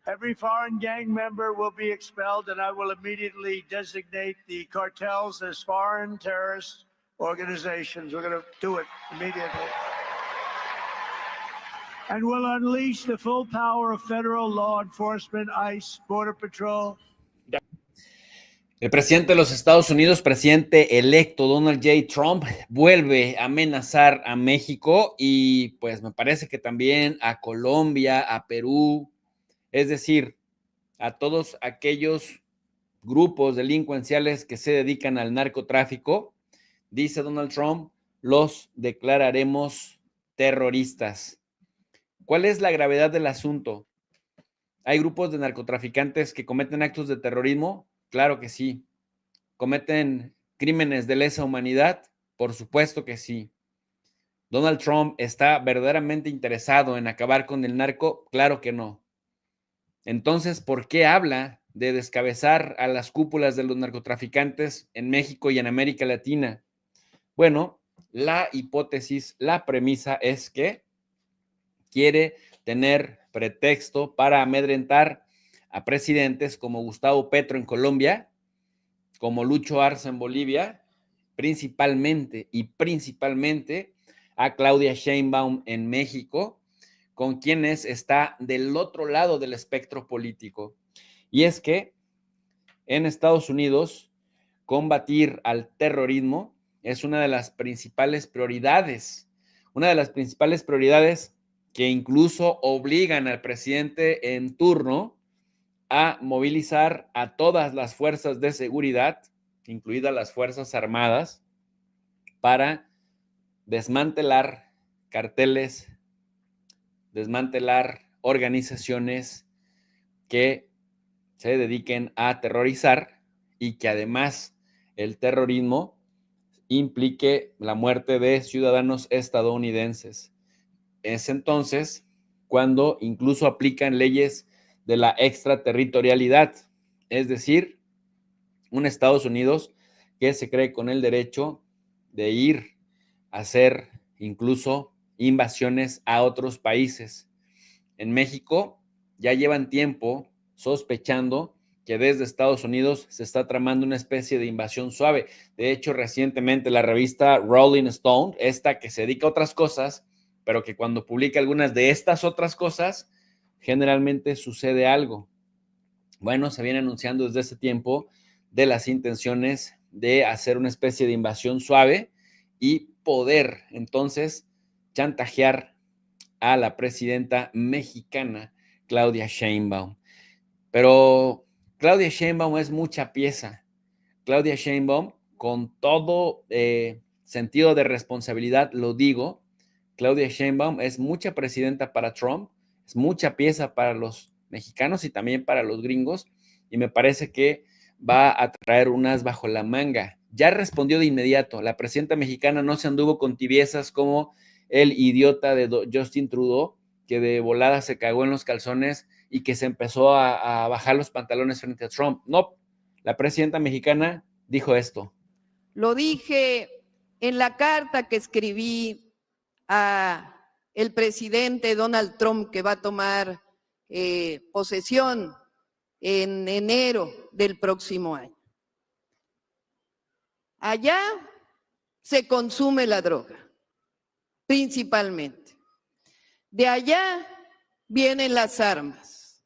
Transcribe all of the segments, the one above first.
Every foreign gang member will be expelled, and I will immediately designate the cartels as foreign terrorist organizations. We're going to do it immediately. And we'll unleash the full power of federal law enforcement, ICE, Border Patrol. El presidente de los Estados Unidos, presidente electo Donald J. Trump, vuelve a amenazar a México y pues me parece que también a Colombia, a Perú, es decir, a todos aquellos grupos delincuenciales que se dedican al narcotráfico. Dice Donald Trump, los declararemos terroristas. ¿Cuál es la gravedad del asunto? ¿Hay grupos de narcotraficantes que cometen actos de terrorismo? Claro que sí. ¿Cometen crímenes de lesa humanidad? Por supuesto que sí. ¿Donald Trump está verdaderamente interesado en acabar con el narco? Claro que no. Entonces, ¿por qué habla de descabezar a las cúpulas de los narcotraficantes en México y en América Latina? Bueno, la hipótesis, la premisa es que quiere tener pretexto para amedrentar a presidentes como Gustavo Petro en Colombia, como Lucho Arce en Bolivia, principalmente a Claudia Sheinbaum en México, con quienes está del otro lado del espectro político. Y es que en Estados Unidos, combatir al terrorismo es una de las principales prioridades que incluso obligan al presidente en turno a movilizar a todas las fuerzas de seguridad, incluidas las Fuerzas Armadas, para desmantelar carteles, desmantelar organizaciones que se dediquen a aterrorizar y que además el terrorismo implique la muerte de ciudadanos estadounidenses. Es entonces cuando incluso aplican leyes de la extraterritorialidad, es decir, un Estados Unidos que se cree con el derecho de ir a hacer incluso invasiones a otros países. En México ya llevan tiempo sospechando que desde Estados Unidos se está tramando una especie de invasión suave. De hecho, recientemente la revista Rolling Stone, esta que se dedica a otras cosas, pero que cuando publica algunas de estas otras cosas, generalmente sucede algo. Bueno, se viene anunciando desde ese tiempo de las intenciones de hacer una especie de invasión suave y poder entonces chantajear a la presidenta mexicana Claudia Sheinbaum. Pero Claudia Sheinbaum es mucha pieza. Claudia Sheinbaum, con todo sentido de responsabilidad, lo digo, Claudia Sheinbaum es mucha presidenta para Trump, es mucha pieza para los mexicanos y también para los gringos, y me parece que va a traer unas bajo la manga. Ya respondió de inmediato. La presidenta mexicana no se anduvo con tibiezas como el idiota de Justin Trudeau, que de volada se cagó en los calzones y que se empezó a bajar los pantalones frente a Trump. No, la presidenta mexicana dijo esto. Lo dije en la carta que escribí a el presidente Donald Trump, que va a tomar posesión en enero del próximo año. Allá se consume la droga, principalmente. De allá vienen las armas.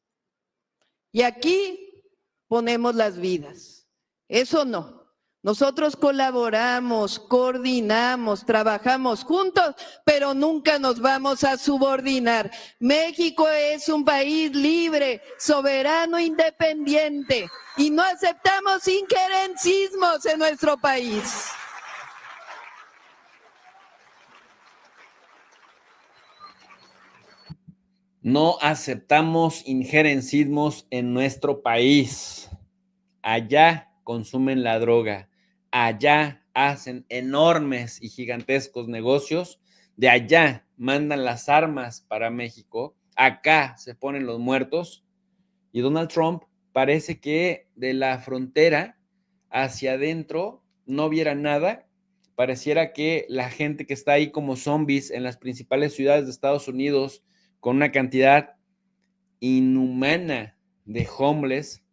Y aquí ponemos las vidas. Eso no. Nosotros colaboramos, coordinamos, trabajamos juntos, pero nunca nos vamos a subordinar. México es un país libre, soberano, independiente, y no aceptamos injerencismos en nuestro país. No aceptamos injerencismos en nuestro país. Allá consumen la droga. Allá hacen enormes y gigantescos negocios. De allá mandan las armas para México. Acá se ponen los muertos. Y Donald Trump parece que de la frontera hacia adentro no viera nada. Pareciera que la gente que está ahí como zombies en las principales ciudades de Estados Unidos, con una cantidad inhumana de homeless,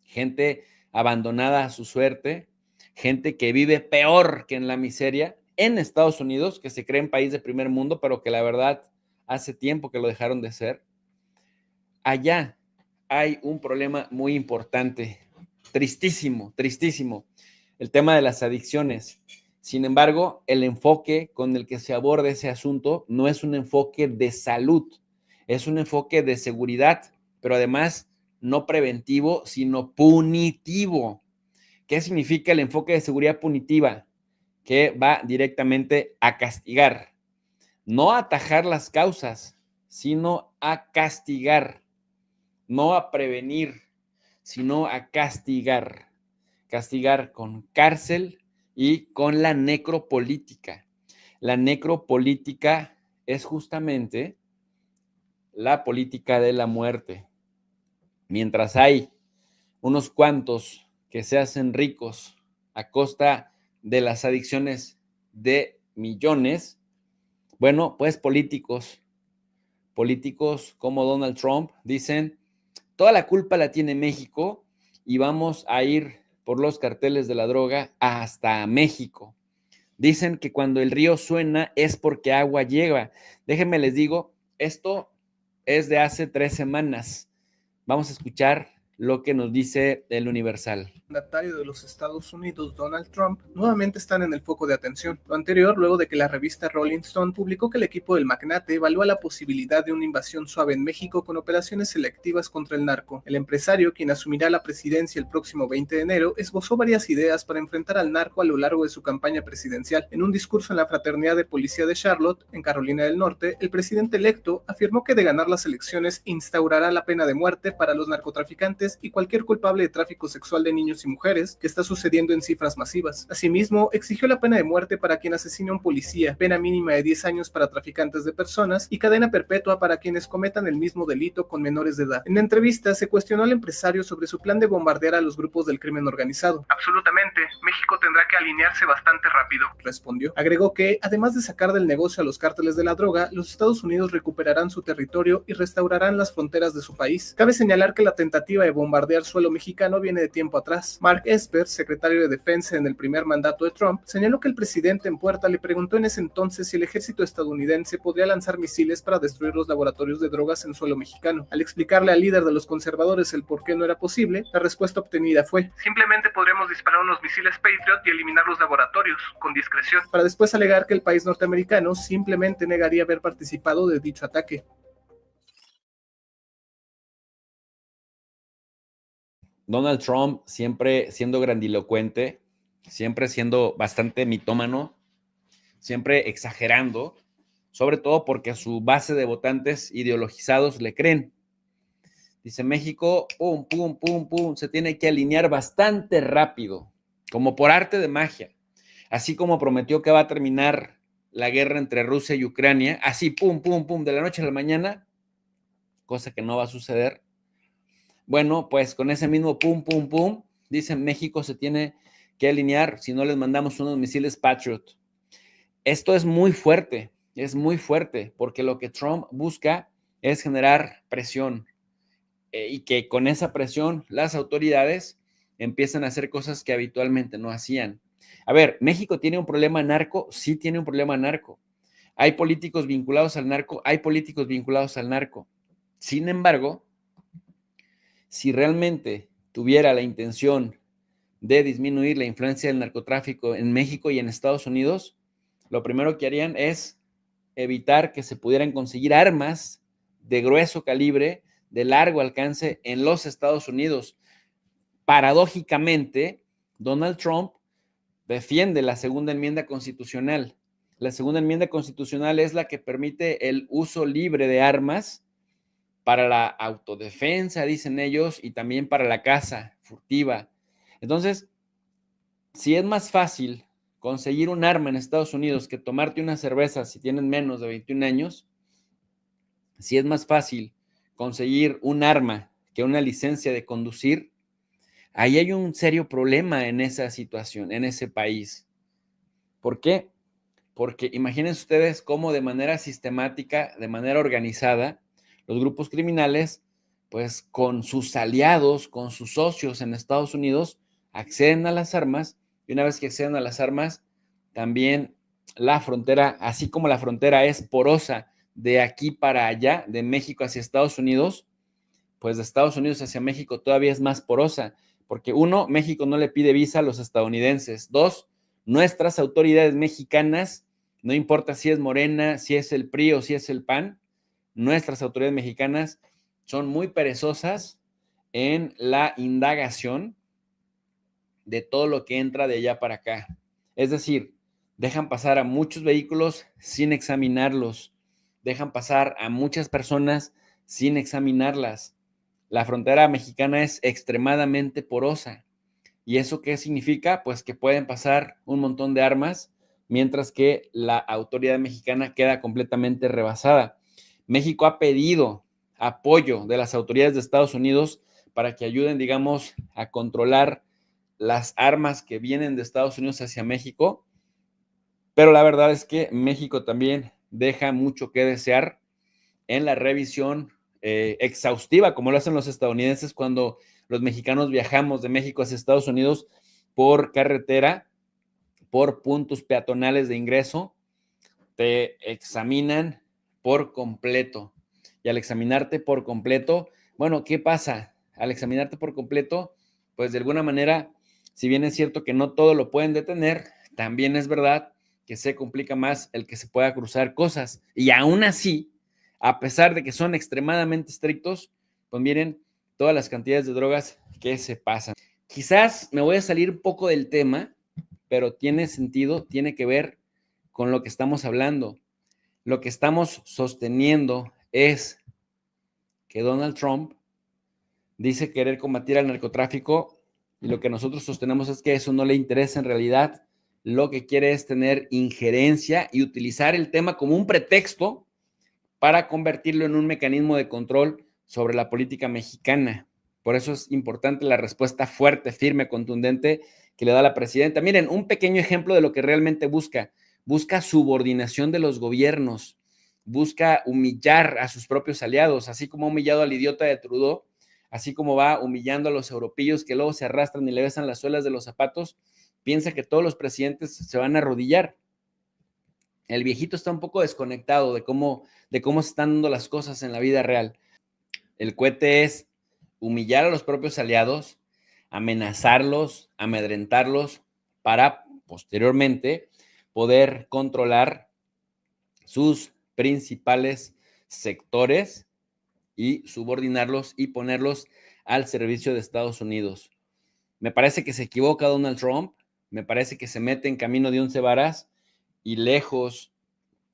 gente abandonada a su suerte, gente que vive peor que en la miseria en Estados Unidos, que se cree un país de primer mundo, pero que la verdad hace tiempo que lo dejaron de ser. Allá hay un problema muy importante, tristísimo, tristísimo, el tema de las adicciones. Sin embargo, el enfoque con el que se aborda ese asunto no es un enfoque de salud, es un enfoque de seguridad, pero además no preventivo, sino punitivo. ¿Qué significa el enfoque de seguridad punitiva? Que va directamente a castigar, no a atajar las causas, sino a castigar, no a prevenir, sino a castigar. Castigar con cárcel y con la necropolítica. La necropolítica es justamente la política de la muerte. Mientras hay unos cuantos que se hacen ricos a costa de las adicciones de millones, bueno, pues políticos como Donald Trump dicen, toda la culpa la tiene México y vamos a ir por los carteles de la droga hasta México. Dicen que cuando el río suena es porque agua llega. Déjenme les digo, esto es de hace 3 semanas. Vamos a escuchar lo que nos dice el Universal. El mandatario de los Estados Unidos, Donald Trump, nuevamente están en el foco de atención. Lo anterior, luego de que la revista Rolling Stone publicó que el equipo del magnate evalúa la posibilidad de una invasión suave en México con operaciones selectivas contra el narco. El empresario, quien asumirá la presidencia el próximo 20 de enero, esbozó varias ideas para enfrentar al narco a lo largo de su campaña presidencial. En un discurso en la Fraternidad de Policía de Charlotte, en Carolina del Norte, el presidente electo afirmó que de ganar las elecciones instaurará la pena de muerte para los narcotraficantes y cualquier culpable de tráfico sexual de niños y mujeres, que está sucediendo en cifras masivas. Asimismo, exigió la pena de muerte para quien asesine a un policía, pena mínima de 10 años para traficantes de personas y cadena perpetua para quienes cometan el mismo delito con menores de edad. En la entrevista se cuestionó al empresario sobre su plan de bombardear a los grupos del crimen organizado. Absolutamente, México tendrá que alinearse bastante rápido, respondió. Agregó que, además de sacar del negocio a los cárteles de la droga, los Estados Unidos recuperarán su territorio y restaurarán las fronteras de su país. Cabe señalar que la tentativa de bombardear suelo mexicano viene de tiempo atrás. Mark Esper, secretario de Defensa en el primer mandato de Trump, señaló que el presidente en Puerta le preguntó en ese entonces si el ejército estadounidense podría lanzar misiles para destruir los laboratorios de drogas en suelo mexicano. Al explicarle al líder de los conservadores el por qué no era posible, la respuesta obtenida fue: simplemente podremos disparar unos misiles Patriot y eliminar los laboratorios, con discreción, para después alegar que el país norteamericano simplemente negaría haber participado de dicho ataque. Donald Trump siempre siendo grandilocuente, siempre siendo bastante mitómano, siempre exagerando, sobre todo porque a su base de votantes ideologizados le creen. Dice México, pum, pum, pum, pum, se tiene que alinear bastante rápido, como por arte de magia. Así como prometió que va a terminar la guerra entre Rusia y Ucrania, así, pum, pum, pum, de la noche a la mañana, cosa que no va a suceder. Bueno, pues con ese mismo pum, pum, pum, dicen México se tiene que alinear si no les mandamos unos misiles Patriot. Esto es muy fuerte, porque lo que Trump busca es generar presión y que con esa presión las autoridades empiezan a hacer cosas que habitualmente no hacían. A ver, ¿México tiene un problema narco? Sí tiene un problema narco. ¿Hay políticos vinculados al narco? Hay políticos vinculados al narco. Sin embargo, si realmente tuviera la intención de disminuir la influencia del narcotráfico en México y en Estados Unidos, lo primero que harían es evitar que se pudieran conseguir armas de grueso calibre, de largo alcance en los Estados Unidos. Paradójicamente, Donald Trump defiende la segunda enmienda constitucional. La segunda enmienda constitucional es la que permite el uso libre de armas para la autodefensa, dicen ellos, y también para la caza furtiva. Entonces, si es más fácil conseguir un arma en Estados Unidos que tomarte una cerveza si tienes menos de 21 años, si es más fácil conseguir un arma que una licencia de conducir, ahí hay un serio problema en esa situación, en ese país. ¿Por qué? Porque imagínense ustedes cómo de manera sistemática, de manera organizada, los grupos criminales pues con sus aliados, con sus socios en Estados Unidos, acceden a las armas, y una vez que acceden a las armas, también la frontera, así como la frontera es porosa de aquí para allá, de México hacia Estados Unidos, pues de Estados Unidos hacia México todavía es más porosa, porque uno, México no le pide visa a los estadounidenses. Dos, nuestras autoridades mexicanas, no importa si es Morena, si es el PRI o si es el PAN, nuestras autoridades mexicanas son muy perezosas en la indagación de todo lo que entra de allá para acá. Es decir, dejan pasar a muchos vehículos sin examinarlos, dejan pasar a muchas personas sin examinarlas. La frontera mexicana es extremadamente porosa. ¿Y eso qué significa? Pues que pueden pasar un montón de armas, mientras que la autoridad mexicana queda completamente rebasada. México ha pedido apoyo de las autoridades de Estados Unidos para que ayuden, digamos, a controlar las armas que vienen de Estados Unidos hacia México, pero la verdad es que México también deja mucho que desear en la revisión exhaustiva, como lo hacen los estadounidenses cuando los mexicanos viajamos de México hacia Estados Unidos por carretera, por puntos peatonales de ingreso, te examinan por completo. Y al examinarte por completo, bueno, ¿qué pasa? Al examinarte por completo, pues de alguna manera, si bien es cierto que no todo lo pueden detener, también es verdad que se complica más el que se pueda cruzar cosas. Y aún así, a pesar de que son extremadamente estrictos, pues miren todas las cantidades de drogas que se pasan. Quizás me voy a salir un poco del tema, pero tiene sentido, tiene que ver con lo que estamos hablando. Lo que estamos sosteniendo es que Donald Trump dice querer combatir al narcotráfico y lo que nosotros sostenemos es que eso no le interesa en realidad. Lo que quiere es tener injerencia y utilizar el tema como un pretexto para convertirlo en un mecanismo de control sobre la política mexicana. Por eso es importante la respuesta fuerte, firme, contundente que le da la presidenta. Miren, un pequeño ejemplo de lo que realmente busca. Busca subordinación de los gobiernos, busca humillar a sus propios aliados, así como ha humillado al idiota de Trudeau, así como va humillando a los europeos que luego se arrastran y le besan las suelas de los zapatos, piensa que todos los presidentes se van a arrodillar. El viejito está un poco desconectado de cómo se están dando las cosas en la vida real. El cohete es humillar a los propios aliados, amenazarlos, amedrentarlos, para posteriormente poder controlar sus principales sectores y subordinarlos y ponerlos al servicio de Estados Unidos. Me parece que se equivoca Donald Trump, me parece que se mete en camino de 11 varas y lejos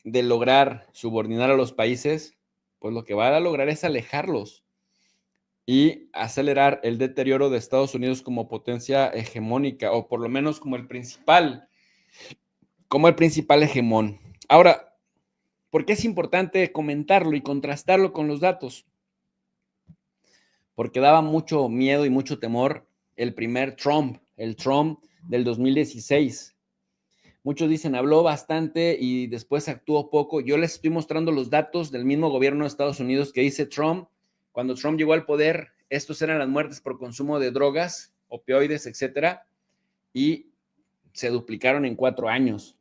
de lograr subordinar a los países, pues lo que va a lograr es alejarlos y acelerar el deterioro de Estados Unidos como potencia hegemónica, o por lo menos como el principal hegemón. Ahora, ¿por qué es importante comentarlo y contrastarlo con los datos? Porque daba mucho miedo y mucho temor el primer Trump, el Trump del 2016. Muchos dicen, habló bastante y después actuó poco. Yo les estoy mostrando los datos del mismo gobierno de Estados Unidos que dice Trump. Cuando Trump llegó al poder, estos eran las muertes por consumo de drogas, opioides, etcétera, y se duplicaron en 4 años,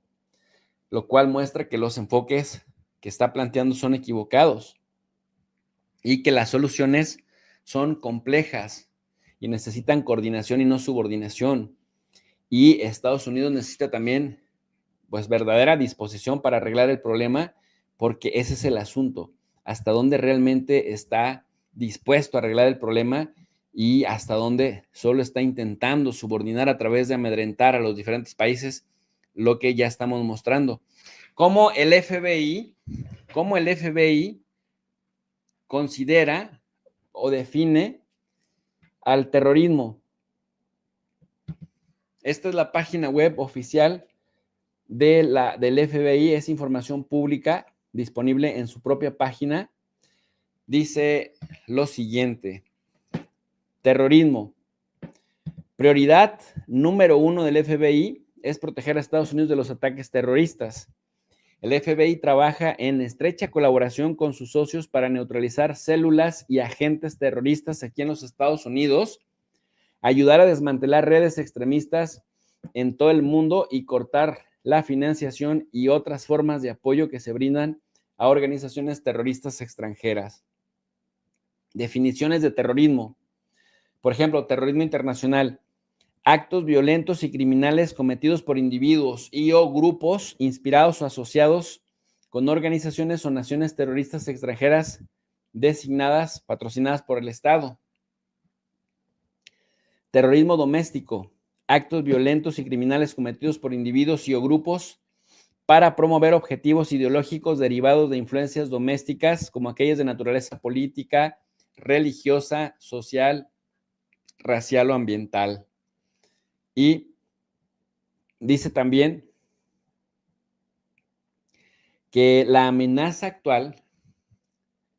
lo cual muestra que los enfoques que está planteando son equivocados y que las soluciones son complejas y necesitan coordinación y no subordinación. Y Estados Unidos necesita también, pues, verdadera disposición para arreglar el problema, porque ese es el asunto. Hasta dónde realmente está dispuesto a arreglar el problema y hasta dónde solo está intentando subordinar a través de amedrentar a los diferentes países, lo que ya estamos mostrando. Cómo el FBI considera o define al terrorismo. Esta es la página web oficial del FBI, es información pública disponible en su propia página. Dice lo siguiente: terrorismo. Prioridad número 1 del FBI es proteger a Estados Unidos de los ataques terroristas. El FBI trabaja en estrecha colaboración con sus socios para neutralizar células y agentes terroristas aquí en los Estados Unidos, ayudar a desmantelar redes extremistas en todo el mundo y cortar la financiación y otras formas de apoyo que se brindan a organizaciones terroristas extranjeras. Definiciones de terrorismo. Por ejemplo, terrorismo internacional. Actos violentos y criminales cometidos por individuos y o grupos inspirados o asociados con organizaciones o naciones terroristas extranjeras designadas, patrocinadas por el Estado. Terrorismo doméstico. Actos violentos y criminales cometidos por individuos y o grupos para promover objetivos ideológicos derivados de influencias domésticas como aquellas de naturaleza política, religiosa, social, racial o ambiental. Y dice también que la amenaza actual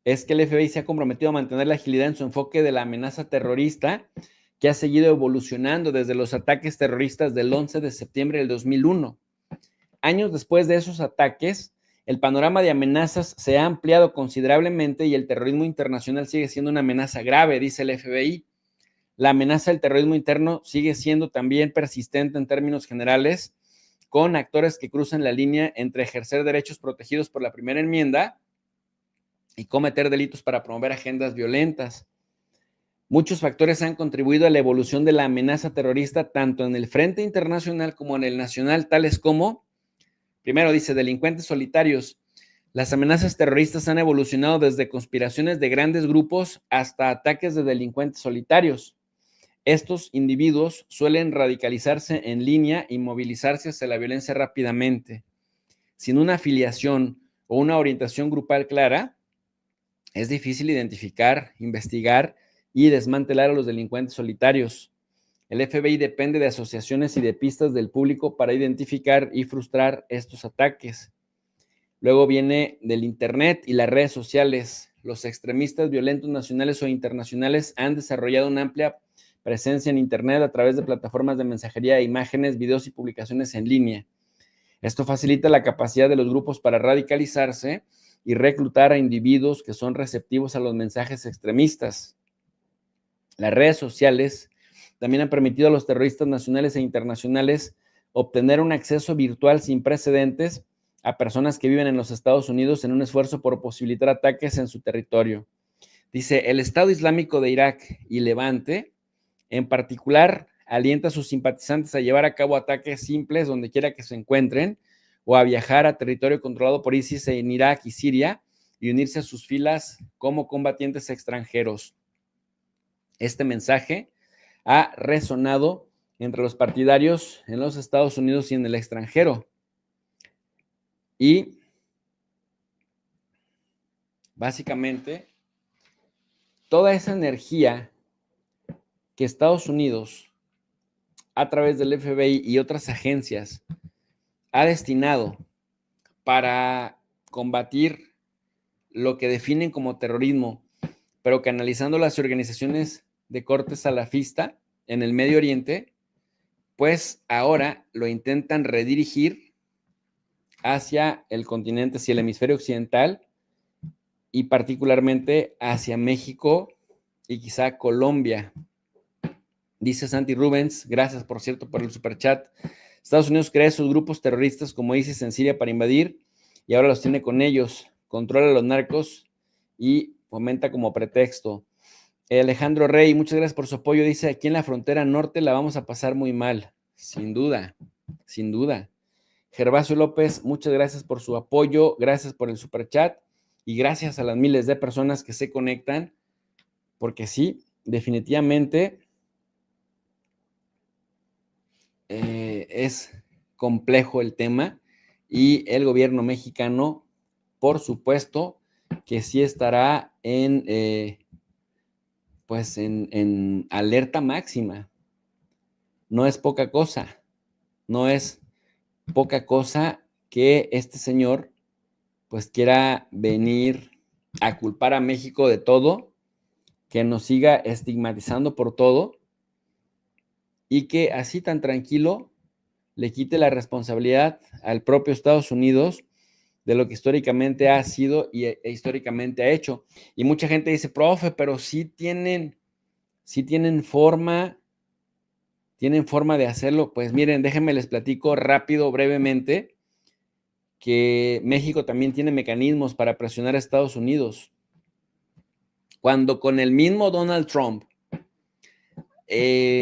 es que el FBI se ha comprometido a mantener la agilidad en su enfoque de la amenaza terrorista que ha seguido evolucionando desde los ataques terroristas del 11 de septiembre del 2001. Años después de esos ataques, el panorama de amenazas se ha ampliado considerablemente y el terrorismo internacional sigue siendo una amenaza grave, dice el FBI. La amenaza del terrorismo interno sigue siendo también persistente en términos generales, con actores que cruzan la línea entre ejercer derechos protegidos por la primera enmienda y cometer delitos para promover agendas violentas. Muchos factores han contribuido a la evolución de la amenaza terrorista tanto en el frente internacional como en el nacional, tales como, primero dice, delincuentes solitarios. Las amenazas terroristas han evolucionado desde conspiraciones de grandes grupos hasta ataques de delincuentes solitarios. Estos individuos suelen radicalizarse en línea y movilizarse hacia la violencia rápidamente. Sin una afiliación o una orientación grupal clara, es difícil identificar, investigar y desmantelar a los delincuentes solitarios. El FBI depende de asociaciones y de pistas del público para identificar y frustrar estos ataques. Luego viene del Internet y las redes sociales. Los extremistas violentos nacionales o internacionales han desarrollado una amplia presencia en Internet a través de plataformas de mensajería de imágenes, videos y publicaciones en línea. Esto facilita la capacidad de los grupos para radicalizarse y reclutar a individuos que son receptivos a los mensajes extremistas. Las redes sociales también han permitido a los terroristas nacionales e internacionales obtener un acceso virtual sin precedentes a personas que viven en los Estados Unidos en un esfuerzo por posibilitar ataques en su territorio. Dice, el Estado Islámico de Irak y Levante, en particular, alienta a sus simpatizantes a llevar a cabo ataques simples donde quiera que se encuentren o a viajar a territorio controlado por ISIS en Irak y Siria y unirse a sus filas como combatientes extranjeros. Este mensaje ha resonado entre los partidarios en los Estados Unidos y en el extranjero. Y básicamente, toda esa energía que Estados Unidos, a través del FBI y otras agencias, ha destinado para combatir lo que definen como terrorismo, pero canalizando las organizaciones de corte salafista en el Medio Oriente, pues ahora lo intentan redirigir hacia el continente, hacia el hemisferio occidental y particularmente hacia México y quizá Colombia. Dice Santi Rubens, gracias por cierto por el superchat. Estados Unidos crea esos grupos terroristas como ISIS en Siria para invadir y ahora los tiene con ellos, controla a los narcos y fomenta como pretexto. Alejandro Rey, muchas gracias por su apoyo. Dice, aquí en la frontera norte la vamos a pasar muy mal. Sin duda, sin duda. Gervasio López, muchas gracias por su apoyo, gracias por el superchat y gracias a las miles de personas que se conectan, porque sí, definitivamente es complejo el tema y el gobierno mexicano, por supuesto, que sí estará en alerta máxima. No es poca cosa, no es poca cosa que este señor pues quiera venir a culpar a México de todo, que nos siga estigmatizando por todo y que así tan tranquilo le quite la responsabilidad al propio Estados Unidos de lo que históricamente ha sido e históricamente ha hecho. Y mucha gente dice, profe, pero sí tienen forma de hacerlo. Pues miren, déjenme les platico rápido, brevemente, que México también tiene mecanismos para presionar a Estados Unidos. Cuando con el mismo Donald Trump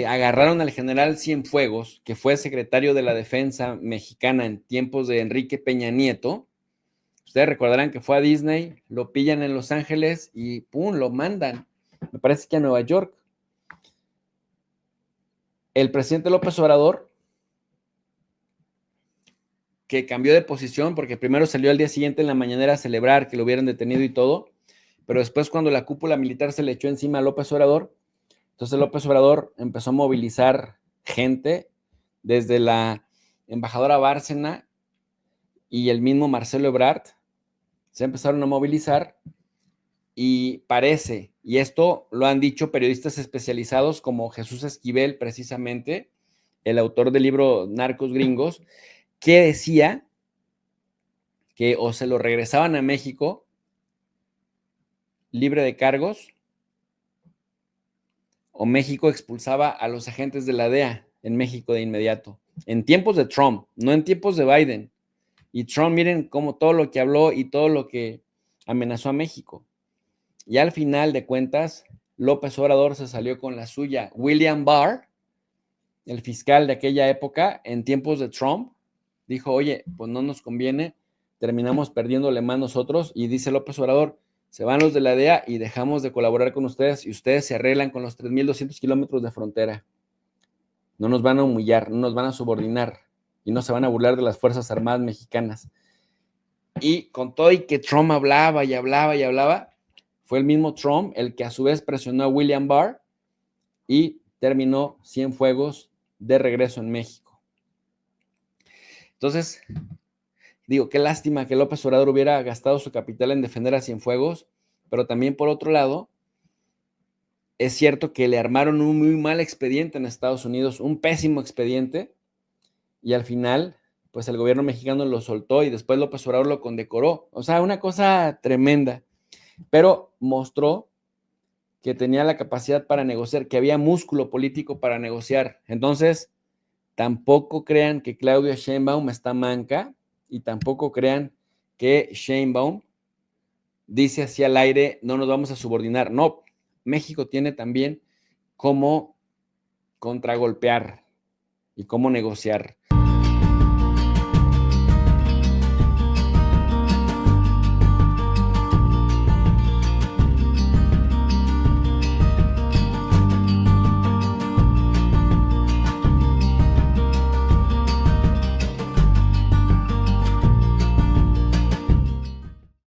agarraron al general Cienfuegos, que fue secretario de la Defensa mexicana en tiempos de Enrique Peña Nieto, ustedes recordarán que fue a Disney, lo pillan en Los Ángeles y ¡pum!, lo mandan, me parece que a Nueva York. El presidente López Obrador, que cambió de posición porque primero salió al día siguiente en la mañanera a celebrar que lo hubieran detenido y todo, pero después cuando la cúpula militar se le echó encima a López Obrador, entonces López Obrador empezó a movilizar gente desde la embajadora Bárcena y el mismo Marcelo Ebrard, se empezaron a movilizar y parece, y esto lo han dicho periodistas especializados como Jesús Esquivel, precisamente, el autor del libro Narcos Gringos, que decía que o se lo regresaban a México libre de cargos o México expulsaba a los agentes de la DEA en México de inmediato. En tiempos de Trump, no en tiempos de Biden. Y Trump, miren cómo todo lo que habló y todo lo que amenazó a México. Y al final de cuentas, López Obrador se salió con la suya. William Barr, el fiscal de aquella época, en tiempos de Trump, dijo, oye, pues no nos conviene, terminamos perdiéndole más nosotros. Y dice López Obrador, se van los de la DEA y dejamos de colaborar con ustedes y ustedes se arreglan con los 3,200 kilómetros de frontera. No nos van a humillar, no nos van a subordinar y no se van a burlar de las Fuerzas Armadas mexicanas. Y con todo y que Trump hablaba y hablaba y hablaba, fue el mismo Trump el que a su vez presionó a William Barr y terminó Cienfuegos de regreso en México. Entonces, digo, qué lástima que López Obrador hubiera gastado su capital en defender a Cienfuegos, pero también por otro lado, es cierto que le armaron un muy mal expediente en Estados Unidos, un pésimo expediente, y al final, pues el gobierno mexicano lo soltó y después López Obrador lo condecoró. O sea, una cosa tremenda, pero mostró que tenía la capacidad para negociar, que había músculo político para negociar. Entonces, tampoco crean que Claudia Sheinbaum está manca y tampoco crean que Sheinbaum dice así al aire, no nos vamos a subordinar. No, México tiene también cómo contragolpear y cómo negociar.